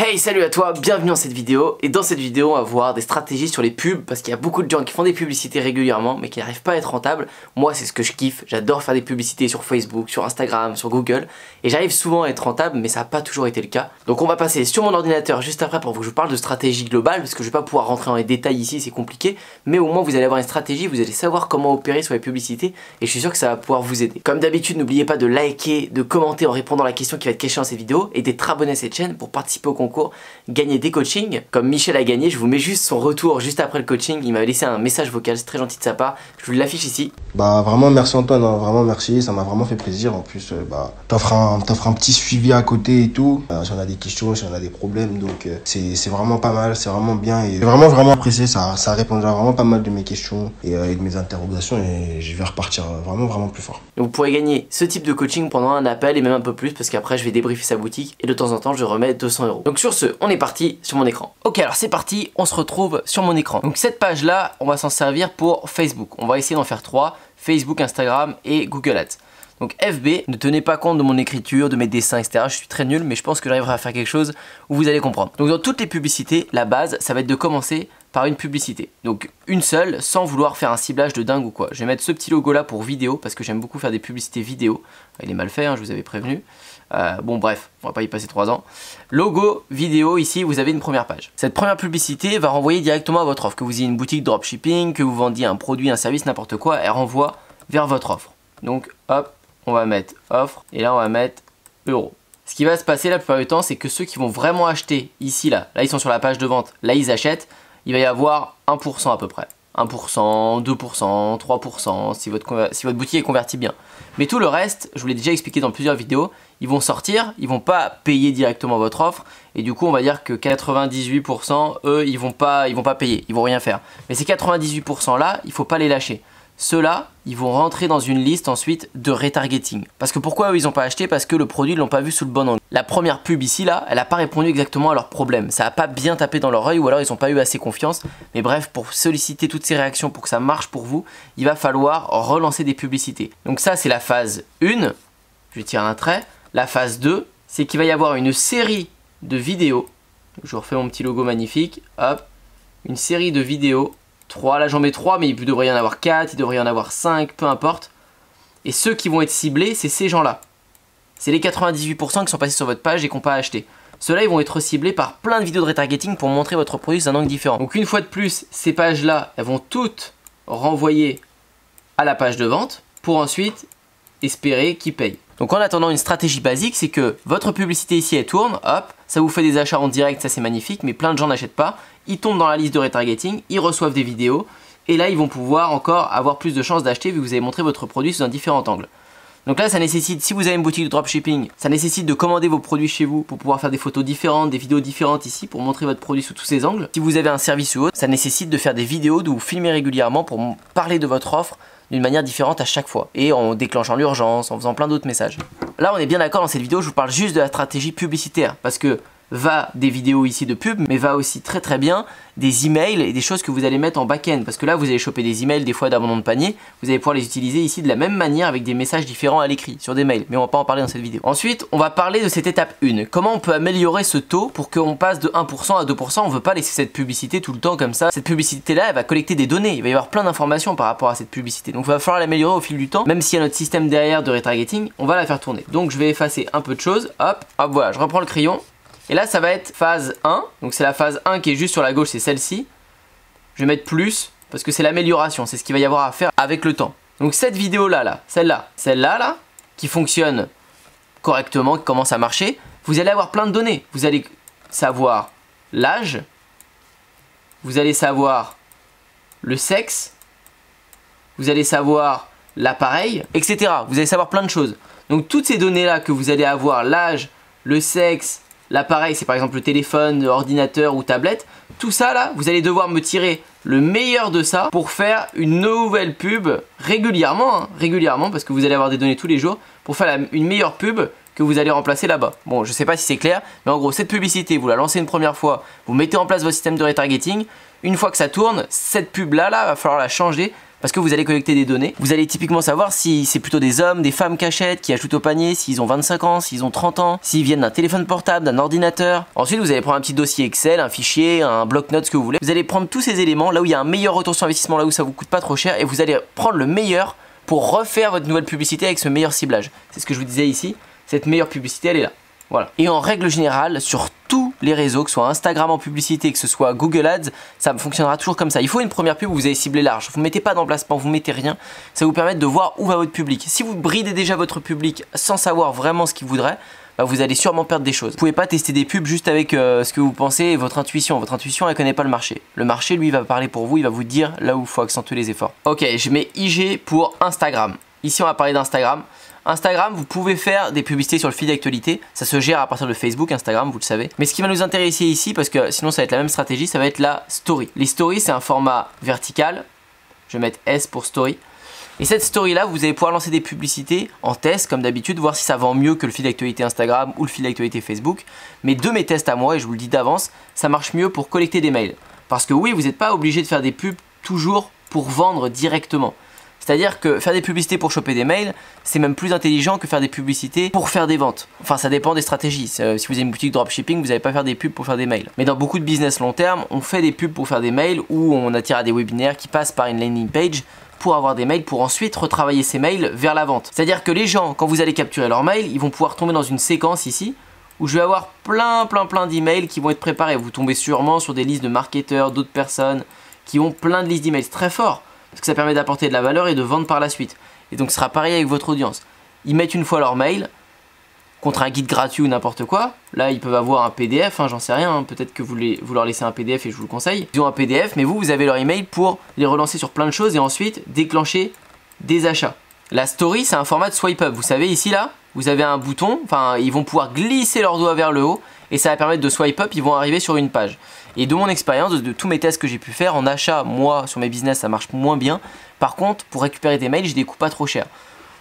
Hey, salut à toi, bienvenue dans cette vidéo. Et dans cette vidéo on va voir des stratégies sur les pubs, parce qu'il y a beaucoup de gens qui font des publicités régulièrement mais qui n'arrivent pas à être rentables. Moi c'est ce que je kiffe, j'adore faire des publicités sur Facebook, sur Instagram, sur Google, et j'arrive souvent à être rentable mais ça n'a pas toujours été le cas. Donc on va passer sur mon ordinateur juste après pour que je vous parle de stratégie globale, parce que je vais pas pouvoir rentrer dans les détails ici, c'est compliqué, mais au moins vous allez avoir une stratégie, vous allez savoir comment opérer sur les publicités, et je suis sûr que ça va pouvoir vous aider. Comme d'habitude, n'oubliez pas de liker, de commenter en répondant à la question qui va être cachée dans cette vidéo, et d'être abonné à cette chaîne pour participer au concours, gagner des coachings, comme Michel a gagné. Je vous mets juste son retour juste après le coaching, il m'avait laissé un message vocal, c'est très gentil de sa part, je vous l'affiche ici. Bah vraiment merci Antoine, hein, vraiment merci, ça m'a vraiment fait plaisir. En plus t'offres un petit suivi à côté et tout, si on a des questions, si on a des problèmes, donc c'est vraiment pas mal, c'est vraiment bien et vraiment apprécié, ça répondra vraiment pas mal de mes questions et de mes interrogations, et je vais repartir vraiment plus fort. Donc vous pourrez gagner ce type de coaching pendant un appel et même un peu plus, parce qu'après je vais débriefer sa boutique et de temps en temps je remets 200 €. Donc sur ce, on est parti sur mon écran. Ok, alors c'est parti, on se retrouve sur mon écran. Donc cette page là, on va s'en servir pour Facebook. On va essayer d'en faire 3, Facebook, Instagram et Google Ads. Donc FB, ne tenez pas compte de mon écriture, de mes dessins, etc. Je suis très nul, mais je pense que j'arriverai à faire quelque chose où vous allez comprendre. Donc dans toutes les publicités, la base, ça va être de commencer par une publicité. Donc une seule, sans vouloir faire un ciblage de dingue ou quoi. Je vais mettre ce petit logo là pour vidéo, parce que j'aime beaucoup faire des publicités vidéo. Il est mal fait, hein, je vous avais prévenu. Bon bref, on va pas y passer 3 ans. Logo, vidéo, ici vous avez une première page. Cette première publicité va renvoyer directement à votre offre. Que vous ayez une boutique dropshipping, que vous vendiez un produit, un service, n'importe quoi, elle renvoie vers votre offre. Donc hop, on va mettre offre, et là on va mettre euros. Ce qui va se passer la plupart du temps, c'est que ceux qui vont vraiment acheter ici, là ils sont sur la page de vente, là ils achètent, il va y avoir 1% à peu près. 1%, 2%, 3% si votre boutique est convertie bien. Mais tout le reste, je vous l'ai déjà expliqué dans plusieurs vidéos, ils vont sortir, ils vont pas payer directement votre offre, et du coup on va dire que 98% eux ils vont pas payer, ils vont rien faire. Mais ces 98% là, il faut pas les lâcher. Ceux-là, ils vont rentrer dans une liste ensuite de retargeting. Parce que pourquoi eux ils n'ont pas acheté? Parce que le produit ils l'ont pas vu sous le bon angle. La première pub ici là, elle n'a pas répondu exactement à leurs problèmes. Ça n'a pas bien tapé dans leur œil, ou alors ils n'ont pas eu assez confiance. Mais bref, pour solliciter toutes ces réactions, pour que ça marche pour vous, il va falloir relancer des publicités. Donc ça c'est la phase 1, je vais tirer un trait. La phase 2, c'est qu'il va y avoir une série de vidéos. Je refais mon petit logo magnifique, hop, une série de vidéos. 3, là j'en mets 3, mais il devrait y en avoir 4, il devrait y en avoir 5, peu importe. Et ceux qui vont être ciblés, c'est ces gens-là. C'est les 98% qui sont passés sur votre page et qui n'ont pas acheté. Ceux-là, ils vont être ciblés par plein de vidéos de retargeting pour montrer votre produit sous un angle différent. Donc une fois de plus, ces pages-là, elles vont toutes renvoyer à la page de vente pour ensuite espérer qu'ils payent. Donc en attendant, une stratégie basique, c'est que votre publicité ici, elle tourne, hop, ça vous fait des achats en direct, ça c'est magnifique, mais plein de gens n'achètent pas. Ils tombent dans la liste de retargeting, ils reçoivent des vidéos, et là ils vont pouvoir encore avoir plus de chances d'acheter vu que vous avez montré votre produit sous un différent angle. Donc là ça nécessite, si vous avez une boutique de dropshipping, ça nécessite de commander vos produits chez vous pour pouvoir faire des photos différentes, des vidéos différentes ici pour montrer votre produit sous tous ces angles. Si vous avez un service ou autre, ça nécessite de faire des vidéos, de vous filmer régulièrement pour parler de votre offre d'une manière différente à chaque fois, et en déclenchant l'urgence, en faisant plein d'autres messages. Là on est bien d'accord, dans cette vidéo je vous parle juste de la stratégie publicitaire, parce que va des vidéos ici de pub, mais va aussi très bien des emails et des choses que vous allez mettre en back-end, parce que là vous allez choper des emails des fois d'abandon de panier, vous allez pouvoir les utiliser ici de la même manière avec des messages différents à l'écrit sur des mails, mais on va pas en parler dans cette vidéo. Ensuite on va parler de cette étape 1, comment on peut améliorer ce taux pour qu'on passe de 1% à 2%. On veut pas laisser cette publicité tout le temps comme ça. Cette publicité là elle va collecter des données, il va y avoir plein d'informations par rapport à cette publicité, donc il va falloir l'améliorer au fil du temps. Même s'il y a notre système derrière de retargeting, on va la faire tourner. Donc je vais effacer un peu de choses, hop voilà, je reprends le crayon. Et là ça va être phase 1, donc c'est la phase 1 qui est juste sur la gauche, c'est celle-ci. Je vais mettre plus, parce que c'est l'amélioration, c'est ce qu'il va y avoir à faire avec le temps. Donc cette vidéo là, celle-là, qui fonctionne correctement, qui commence à marcher, vous allez avoir plein de données. Vous allez savoir l'âge, vous allez savoir le sexe, vous allez savoir l'appareil, etc. Vous allez savoir plein de choses. Donc toutes ces données là que vous allez avoir, l'âge, le sexe, l'appareil, c'est par exemple le téléphone, ordinateur ou tablette, tout ça là, vous allez devoir me tirer le meilleur de ça pour faire une nouvelle pub régulièrement, hein, régulièrement, parce que vous allez avoir des données tous les jours, pour faire une meilleure pub que vous allez remplacer là-bas. Bon, je sais pas si c'est clair, mais en gros, cette publicité, vous la lancez une première fois, vous mettez en place votre système de retargeting, une fois que ça tourne, cette pub là, va falloir la changer, Parce que vous allez collecter des données. Vous allez typiquement savoir si c'est plutôt des hommes, des femmes qui achètent, qui ajoutent au panier, s'ils ont 25 ans, s'ils ont 30 ans, s'ils viennent d'un téléphone portable, d'un ordinateur. Ensuite, vous allez prendre un petit dossier Excel, un fichier, un bloc-notes, ce que vous voulez. Vous allez prendre tous ces éléments, là où il y a un meilleur retour sur investissement, là où ça vous coûte pas trop cher, et vous allez prendre le meilleur pour refaire votre nouvelle publicité avec ce meilleur ciblage. C'est ce que je vous disais ici, cette meilleure publicité, elle est là. Voilà. Et en règle générale, sur tous les réseaux, que ce soit Instagram en publicité, que ce soit Google Ads, ça fonctionnera toujours comme ça. Il faut une première pub où vous avez ciblé large. Vous ne mettez pas d'emplacement, vous ne mettez rien. Ça vous permet de voir où va votre public. Si vous bridez déjà votre public sans savoir vraiment ce qu'il voudrait, bah vous allez sûrement perdre des choses. Vous ne pouvez pas tester des pubs juste avec ce que vous pensez et votre intuition. Votre intuition, elle ne connaît pas le marché. Le marché, lui, va parler pour vous, il va vous dire là où il faut accentuer les efforts. Ok, je mets IG pour Instagram. Ici, on va parler d'Instagram. Instagram, vous pouvez faire des publicités sur le feed d'actualité. Ça se gère à partir de Facebook, Instagram, vous le savez. Mais ce qui va nous intéresser ici, parce que sinon ça va être la même stratégie, ça va être la story. Les stories, c'est un format vertical. Je vais mettre S pour story. Et cette story là, vous allez pouvoir lancer des publicités en test comme d'habitude, voir si ça vend mieux que le feed d'actualité Instagram ou le feed d'actualité Facebook. Mais de mes tests à moi, et je vous le dis d'avance, ça marche mieux pour collecter des mails. Parce que oui, vous n'êtes pas obligé de faire des pubs toujours pour vendre directement. C'est-à-dire que faire des publicités pour choper des mails, c'est même plus intelligent que faire des publicités pour faire des ventes. Enfin, ça dépend des stratégies. Si vous avez une boutique dropshipping, vous n'allez pas faire des pubs pour faire des mails. Mais dans beaucoup de business long terme, on fait des pubs pour faire des mails ou on attire à des webinaires qui passent par une landing page pour avoir des mails, pour ensuite retravailler ces mails vers la vente. C'est-à-dire que les gens, quand vous allez capturer leurs mails, ils vont pouvoir tomber dans une séquence ici où je vais avoir plein d'emails qui vont être préparés. Vous tombez sûrement sur des listes de marketeurs, d'autres personnes qui ont plein de listes d'emails. C'est très fort. Parce que ça permet d'apporter de la valeur et de vendre par la suite. Et donc ce sera pareil avec votre audience. Ils mettent une fois leur mail contre un guide gratuit ou n'importe quoi. Là ils peuvent avoir un PDF, hein, j'en sais rien, hein. Peut-être que vous leur laissez un PDF et je vous le conseille. Ils ont un PDF mais vous avez leur email pour les relancer sur plein de choses et ensuite déclencher des achats. La story c'est un format de swipe up. Vous savez ici là, vous avez un bouton, enfin ils vont pouvoir glisser leur doigt vers le haut et ça va permettre de swipe up, ils vont arriver sur une page. Et de mon expérience, de tous mes tests que j'ai pu faire, en achat, moi, sur mes business, ça marche moins bien. Par contre, pour récupérer des mails, j'ai des coûts pas trop chers.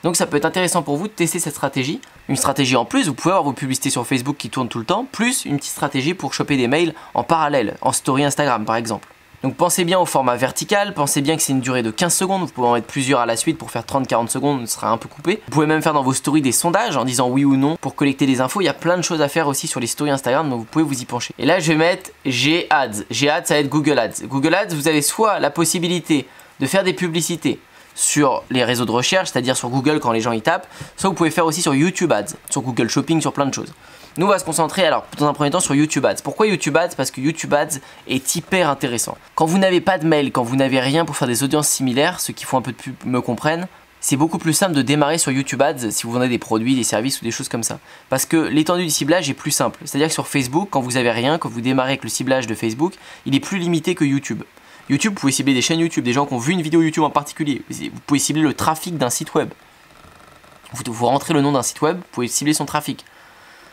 Donc ça peut être intéressant pour vous de tester cette stratégie. Une stratégie en plus, vous pouvez avoir vos publicités sur Facebook qui tournent tout le temps, plus une petite stratégie pour choper des mails en parallèle, en story Instagram par exemple. Donc pensez bien au format vertical, pensez bien que c'est une durée de 15 secondes, vous pouvez en mettre plusieurs à la suite pour faire 30-40 secondes, ce sera un peu coupé. Vous pouvez même faire dans vos stories des sondages en disant oui ou non pour collecter des infos, il y a plein de choses à faire aussi sur les stories Instagram, donc vous pouvez vous y pencher. Et là je vais mettre G-Ads, G-Ads ça va être Google Ads. Google Ads, vous avez soit la possibilité de faire des publicités sur les réseaux de recherche, c'est-à-dire sur Google quand les gens y tapent, soit vous pouvez faire aussi sur YouTube Ads, sur Google Shopping, sur plein de choses. Nous on va se concentrer alors dans un premier temps sur YouTube Ads. Pourquoi YouTube Ads? Parce que YouTube Ads est hyper intéressant. Quand vous n'avez pas de mail, quand vous n'avez rien pour faire des audiences similaires, ceux qui font un peu de pub me comprennent, c'est beaucoup plus simple de démarrer sur YouTube Ads si vous vendez des produits, des services ou des choses comme ça. Parce que l'étendue du ciblage est plus simple. C'est-à-dire que sur Facebook, quand vous avez rien, quand vous démarrez avec le ciblage de Facebook, il est plus limité que YouTube. YouTube, vous pouvez cibler des chaînes YouTube, des gens qui ont vu une vidéo YouTube en particulier. Vous pouvez cibler le trafic d'un site web. Vous rentrez le nom d'un site web, vous pouvez cibler son trafic.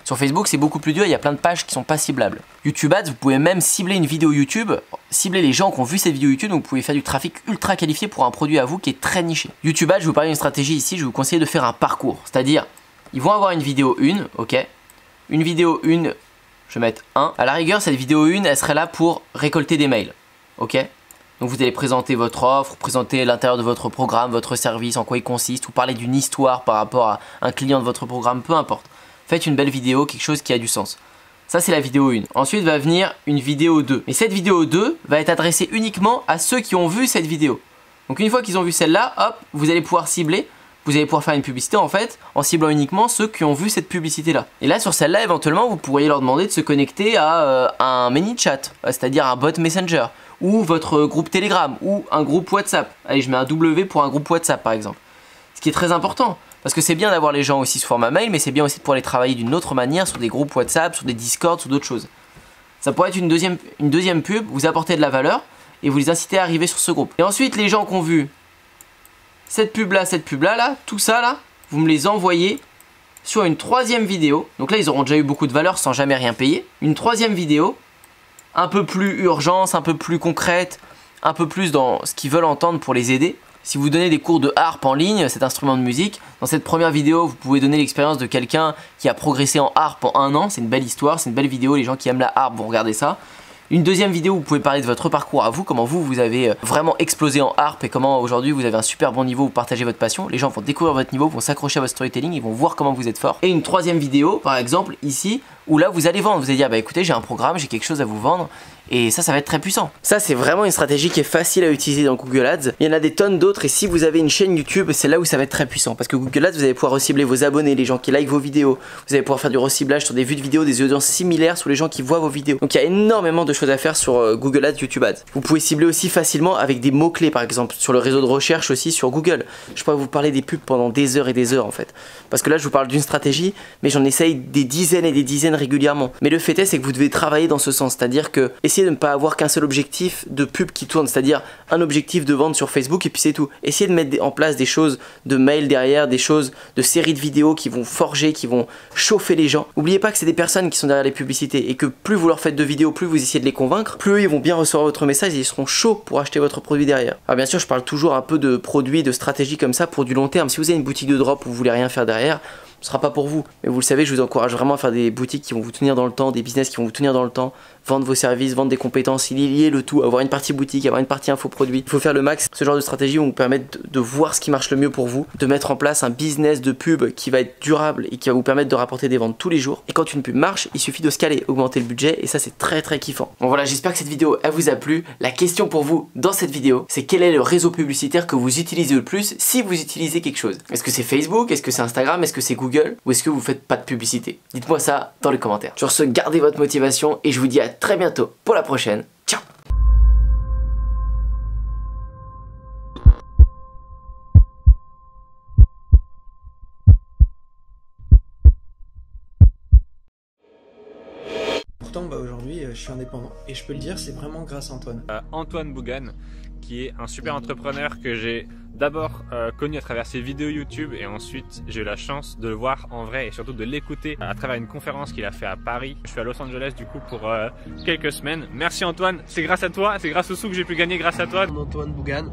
Sur Facebook, c'est beaucoup plus dur, il y a plein de pages qui sont pas ciblables. YouTube Ads, vous pouvez même cibler une vidéo YouTube, cibler les gens qui ont vu cette vidéo YouTube, donc vous pouvez faire du trafic ultra qualifié pour un produit à vous qui est très niché. YouTube Ads, je vais vous parler d'une stratégie ici, je vous conseille de faire un parcours. C'est-à-dire, ils vont avoir une vidéo 1, ok. Une vidéo 1, je vais mettre 1. À la rigueur, cette vidéo 1, elle serait là pour récolter des mails, ok. Donc vous allez présenter votre offre, présenter l'intérieur de votre programme, votre service, en quoi il consiste, ou parler d'une histoire par rapport à un client de votre programme, peu importe. Faites une belle vidéo, quelque chose qui a du sens. Ça c'est la vidéo 1. Ensuite va venir une vidéo 2. Et cette vidéo 2 va être adressée uniquement à ceux qui ont vu cette vidéo. Donc une fois qu'ils ont vu celle-là, hop, vous allez pouvoir cibler. Vous allez pouvoir faire une publicité en fait, en ciblant uniquement ceux qui ont vu cette publicité-là. Et là sur celle-là, éventuellement, vous pourriez leur demander de se connecter à un ManyChat, c'est-à-dire un bot Messenger, ou votre groupe Telegram, ou un groupe WhatsApp. Allez, je mets un W pour un groupe WhatsApp par exemple. Ce qui est très important. Parce que c'est bien d'avoir les gens aussi sous format mail, mais c'est bien aussi de pouvoir les travailler d'une autre manière sur des groupes WhatsApp, sur des Discord, sur d'autres choses. Ça pourrait être une deuxième pub, vous apportez de la valeur et vous les incitez à arriver sur ce groupe. Et ensuite, les gens qui ont vu cette pub là, tout ça là, vous me les envoyez sur une troisième vidéo. Donc là, ils auront déjà eu beaucoup de valeur sans jamais rien payer. Une troisième vidéo, un peu plus urgence, un peu plus concrète, un peu plus dans ce qu'ils veulent entendre pour les aider. Si vous donnez des cours de harpe en ligne, cet instrument de musique, dans cette première vidéo, vous pouvez donner l'expérience de quelqu'un qui a progressé en harpe en 1 an. C'est une belle histoire, c'est une belle vidéo, les gens qui aiment la harpe vont regarder ça. Une deuxième vidéo où vous pouvez parler de votre parcours à vous, comment vous avez vraiment explosé en harpe et comment aujourd'hui vous avez un super bon niveau, vous partagez votre passion. Les gens vont découvrir votre niveau, vont s'accrocher à votre storytelling, ils vont voir comment vous êtes fort. Et une troisième vidéo, par exemple ici, où là vous allez vendre, vous allez dire bah écoutez j'ai un programme, j'ai quelque chose à vous vendre et ça va être très puissant. Ça c'est vraiment une stratégie qui est facile à utiliser dans Google Ads. Il y en a des tonnes d'autres et si vous avez une chaîne YouTube c'est là où ça va être très puissant parce que Google Ads vous allez pouvoir recibler vos abonnés, les gens qui like vos vidéos, vous allez pouvoir faire du reciblage sur des vues de vidéos, des audiences similaires sur les gens qui voient vos vidéos. Donc il y a énormément de choses à faire sur Google Ads, YouTube Ads. Vous pouvez cibler aussi facilement avec des mots clés par exemple sur le réseau de recherche aussi sur Google. Je pourrais vous parler des pubs pendant des heures et des heures en fait. Parce que là je vous parle d'une stratégie mais j'en essaye des dizaines et des dizaines régulièrement. Mais le fait est c'est que vous devez travailler dans ce sens, c'est-à-dire que essayez de ne pas avoir qu'un seul objectif de pub qui tourne, c'est-à-dire un objectif de vente sur Facebook et puis c'est tout. Essayez de mettre en place des choses de mail derrière, des choses de séries de vidéos qui vont forger, qui vont chauffer les gens. N'oubliez pas que c'est des personnes qui sont derrière les publicités et que plus vous leur faites de vidéos, plus vous essayez de les convaincre, plus eux, ils vont bien recevoir votre message et ils seront chauds pour acheter votre produit derrière. Alors bien sûr je parle toujours un peu de produits, de stratégies comme ça pour du long terme. Si vous avez une boutique de drop où vous voulez rien faire derrière, ce sera pas pour vous. Mais vous le savez, je vous encourage vraiment à faire des boutiques qui vont vous tenir dans le temps, des business qui vont vous tenir dans le temps, vendre vos services, vendre des compétences, lier le tout, avoir une partie boutique, avoir une partie infoproduit. Il faut faire le max. Ce genre de stratégie vont vous permettre de voir ce qui marche le mieux pour vous, de mettre en place un business de pub qui va être durable et qui va vous permettre de rapporter des ventes tous les jours. Et quand une pub marche, il suffit de scaler, augmenter le budget et ça c'est très kiffant. Bon voilà, j'espère que cette vidéo elle vous a plu. La question pour vous dans cette vidéo, c'est quel est le réseau publicitaire que vous utilisez le plus si vous utilisez quelque chose. Est-ce que c'est Facebook? Est-ce que c'est Instagram? Est-ce que c'est Google? Ou est-ce que vous faites pas de publicité? Dites-moi ça dans les commentaires. Sur ce, gardez votre motivation et je vous dis à très bientôt pour la prochaine. Ciao! Pourtant aujourd'hui je suis indépendant et je peux le dire, c'est vraiment grâce à Antoine. Antoine Bougan, qui est un super entrepreneur que j'ai d'abord connu à travers ses vidéos YouTube et ensuite j'ai eu la chance de le voir en vrai et surtout de l'écouter à travers une conférence qu'il a fait à Paris. Je suis à Los Angeles du coup pour quelques semaines. Merci Antoine, c'est grâce à toi, c'est grâce aux sous que j'ai pu gagner grâce à toi. Antoine Bougan.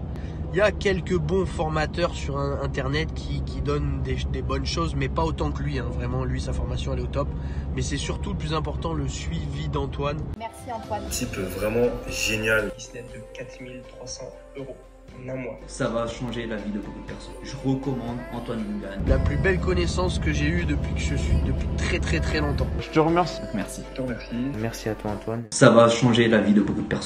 Il y a quelques bons formateurs sur internet qui donnent des bonnes choses, mais pas autant que lui, hein. Vraiment, lui, sa formation, elle est au top. Mais c'est surtout le plus important, le suivi d'Antoine. Merci Antoine. Type vraiment génial. Business de 4300 € en un mois. Ça va changer la vie de beaucoup de personnes. Je recommande Antoine Bougan. La plus belle connaissance que j'ai eue depuis que je suis, depuis très longtemps. Je te remercie. Merci. Je te remercie. Merci à toi Antoine. Ça va changer la vie de beaucoup de personnes.